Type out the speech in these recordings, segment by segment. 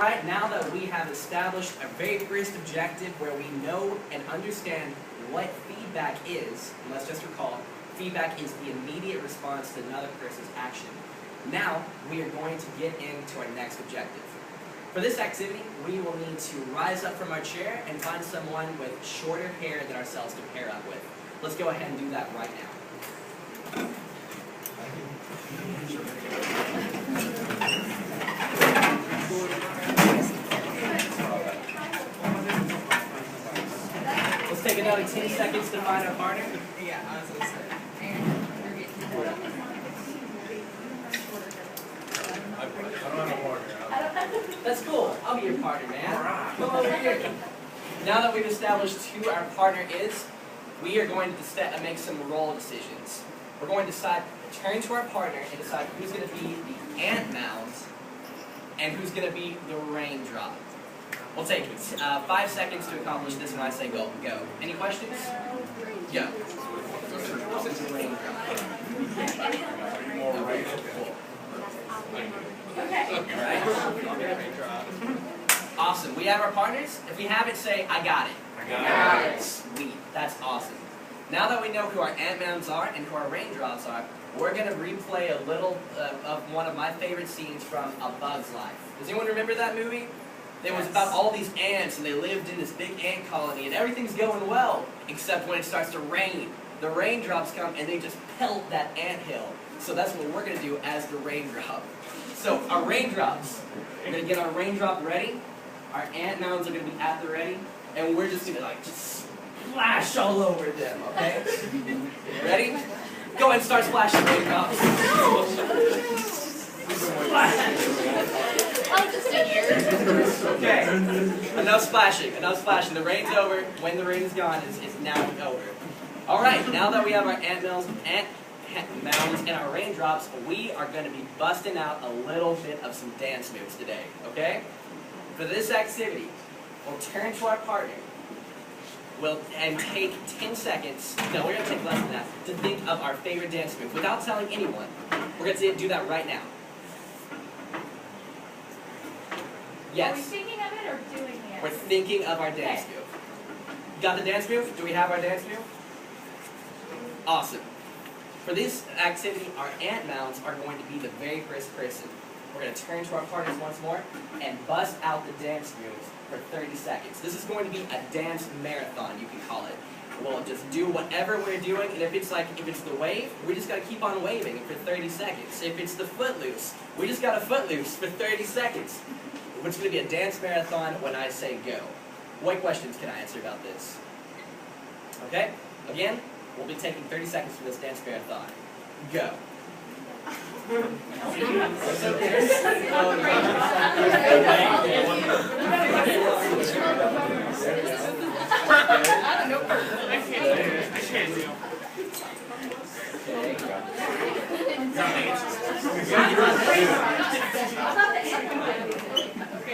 Alright, now that we have established our very first objective where we know and understand what feedback is, and let's just recall, feedback is the immediate response to another person's action. Now, we are going to get into our next objective. For this activity, we will need to rise up from our chair and find someone with shorter hair than ourselves to pair up with. Let's go ahead and do that right now. Let's take another 10 seconds to find our partner. Yeah, I was going to say. That's cool. I'll be your partner, man. Come over here. Now that we've established who our partner is, we are going to make some role decisions. We're going to turn to our partner and decide who's going to be the ant mound and who's going to be the raindrop. We'll take 5 seconds to accomplish this when I say go. Go. Any questions? Go. Awesome. We have our partners. If we have it, say, I got it. I got it. Sweet. That's awesome. Now that we know who our ant mounds are and who our raindrops are, we're going to replay a little of one of my favorite scenes from A Bug's Life. Does anyone remember that movie? It was about all these ants, and they lived in this big ant colony, and everything's going well, except when it starts to rain. The raindrops come, and they just pelt that anthill. So that's what we're going to do as the raindrop. So our raindrops, we're going to get our raindrop ready. Our ant mounds are going to be at the ready, and we're just going to just splash all over them, okay? Ready? Go ahead and start splashing, raindrops. Okay, enough splashing, enough splashing. The rain's over. When the rain's gone, it's now over. Alright, now that we have our ant mounds and our raindrops, we are going to be busting out a little bit of some dance moves today, okay? For this activity, we'll turn to our partner and take 10 seconds, no, we're going to take less than that, to think of our favorite dance move without telling anyone. We're going to do that right now. Yes. Are we thinking of it or doing it? We're thinking of our dance move. Got the dance move? Do we have our dance move? Awesome. For this activity, our ant mounds are going to be the very first person. We're going to turn to our partners once more and bust out the dance moves for 30 seconds. This is going to be a dance marathon, you can call it. We'll just do whatever we're doing, and if it's the wave, we just got to keep on waving for 30 seconds. If it's the footloose, we just got to footloose for 30 seconds. It's going to be a dance marathon when I say go. What questions can I answer about this? Okay? Again, we'll be taking 30 seconds for this dance marathon. Go.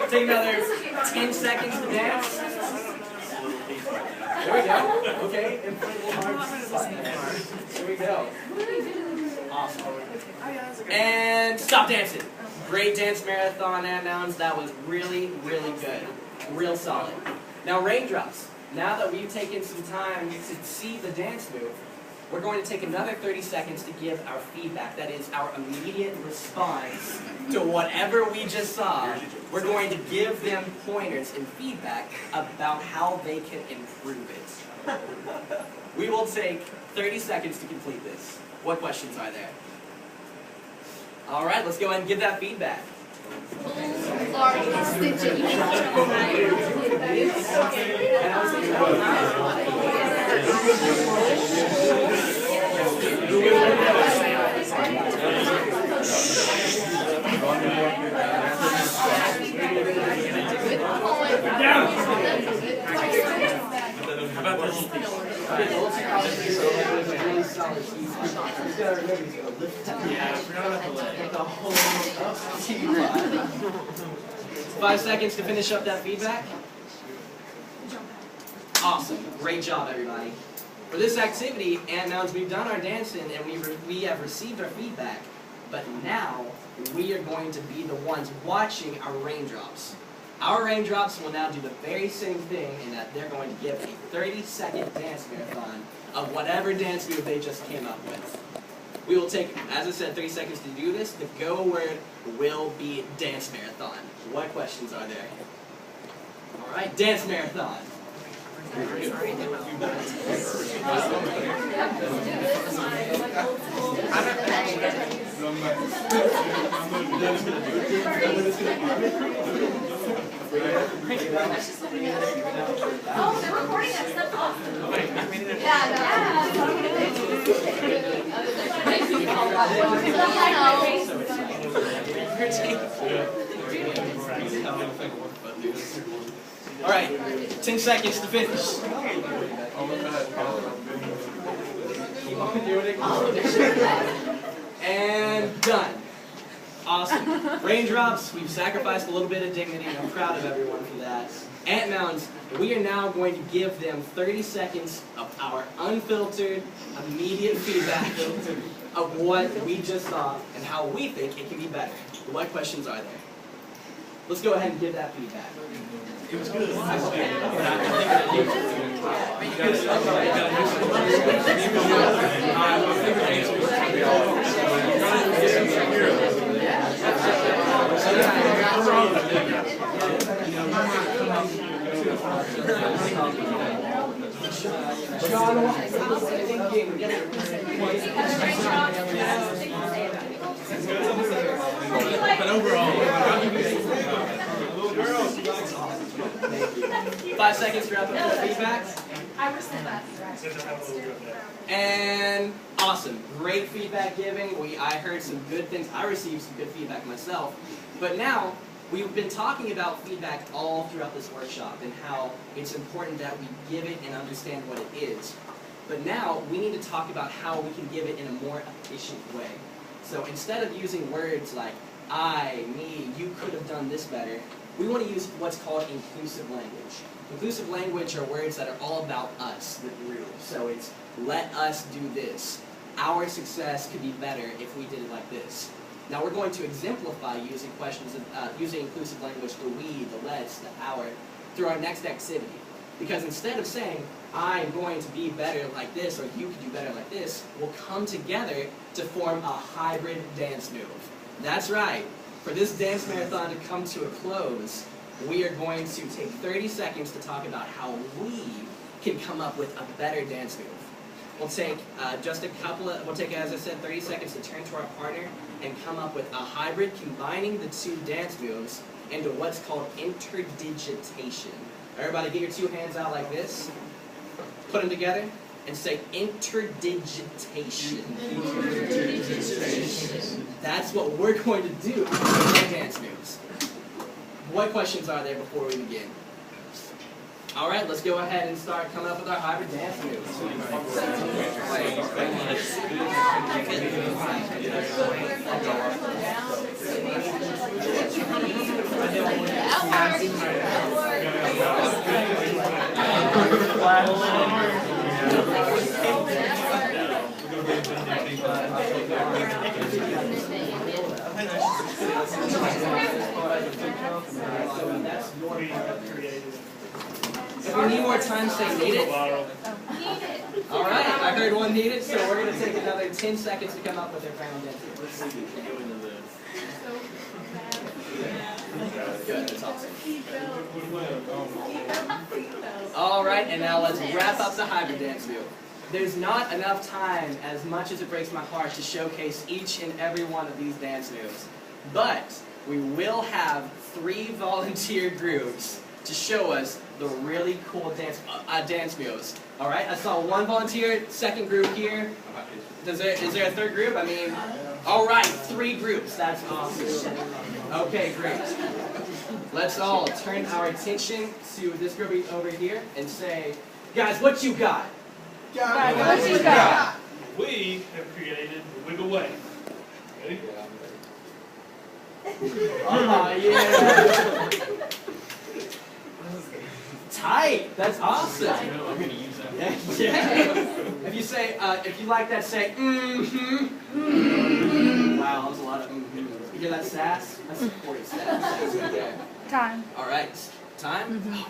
Take another 10 seconds to dance. There we go. Okay. There we go. Awesome. And stop dancing. Great dance marathon, ant mounds. That was really, really good. Real solid. Now raindrops. Now that we've taken some time to see the dance move, we're going to take another 30 seconds to give our feedback. That is our immediate response to whatever we just saw. We're going to give them pointers and feedback about how they can improve it. We will take 30 seconds to complete this. What questions are there? All right, let's go ahead and give that feedback. Five seconds to finish up that feedback. Awesome. Great job, everybody. For this activity, ant mounds, we've done our dancing and we have received our feedback, but now we are going to be the ones watching our raindrops. Our raindrops will now do the very same thing in that they're going to give a 30-second dance marathon of whatever dance move they just came up with. We will take, as I said, 30 seconds to do this. The go word will be dance marathon. What questions are there? All right, dance marathon. Oh, they're recording us. That's awesome. All right, 10 seconds to finish. And done. Awesome. Raindrops, we've sacrificed a little bit of dignity, and I'm proud of everyone for that. Ant Mounds, we are now going to give them 30 seconds of our unfiltered, immediate feedback of what we just saw and how we think it can be better. What questions are there? Let's go ahead and give that feedback. It was good. But overall, 5 seconds to wrap up the feedback. I was the best. And awesome. Great feedback giving. I heard some good things. I received some good feedback myself. But now, we've been talking about feedback all throughout this workshop and how it's important that we give it and understand what it is. But now, we need to talk about how we can give it in a more efficient way. So instead of using words like I, me, you could have done this better, we want to use what's called inclusive language. Inclusive language are words that are all about us, the group. So it's, let us do this. Our success could be better if we did it like this. Now we're going to exemplify using using inclusive language, the we, the let's, the our, through our next activity. Because instead of saying, I'm going to be better like this, or you could do better like this, we'll come together to form a hybrid dance move. That's right. For this dance marathon to come to a close, we are going to take 30 seconds to talk about how we can come up with a better dance move. We'll take we'll take, as I said, 30 seconds to turn to our partner and come up with a hybrid combining the two dance moves into what's called interdigitation. Everybody get your two hands out like this, put them together, and say interdigitation. That's what we're going to do with our dance moves. What questions are there before we begin? All right, let's go ahead and start coming up with our hybrid dance moves. If we need more time, say need it. All right, I heard one needed, so we're going to take another 10 seconds to come up with our final dance move. Good, that's awesome. All right, and now let's wrap up the hybrid dance move. There's not enough time, as much as it breaks my heart, to showcase each and every one of these dance moves. But we will have 3 volunteer groups to show us the really cool dance moves. All right, I saw 1 volunteer, second group here. Is there a third group? I mean, all right, 3 groups. That's awesome. Okay, great. Let's all turn our attention to this group over here and say, guys, what you got? Guys, what you got? we have created the Wiggle Way. Ready? Oh, yeah. Tight. That's awesome. I'm going to use that. Yeah. If you like that, say mm-hmm. Mm-hmm. Wow, that was a lot of mm-hmm. You hear that sass? That's supportive sass right there. Time. All right, time. Oh,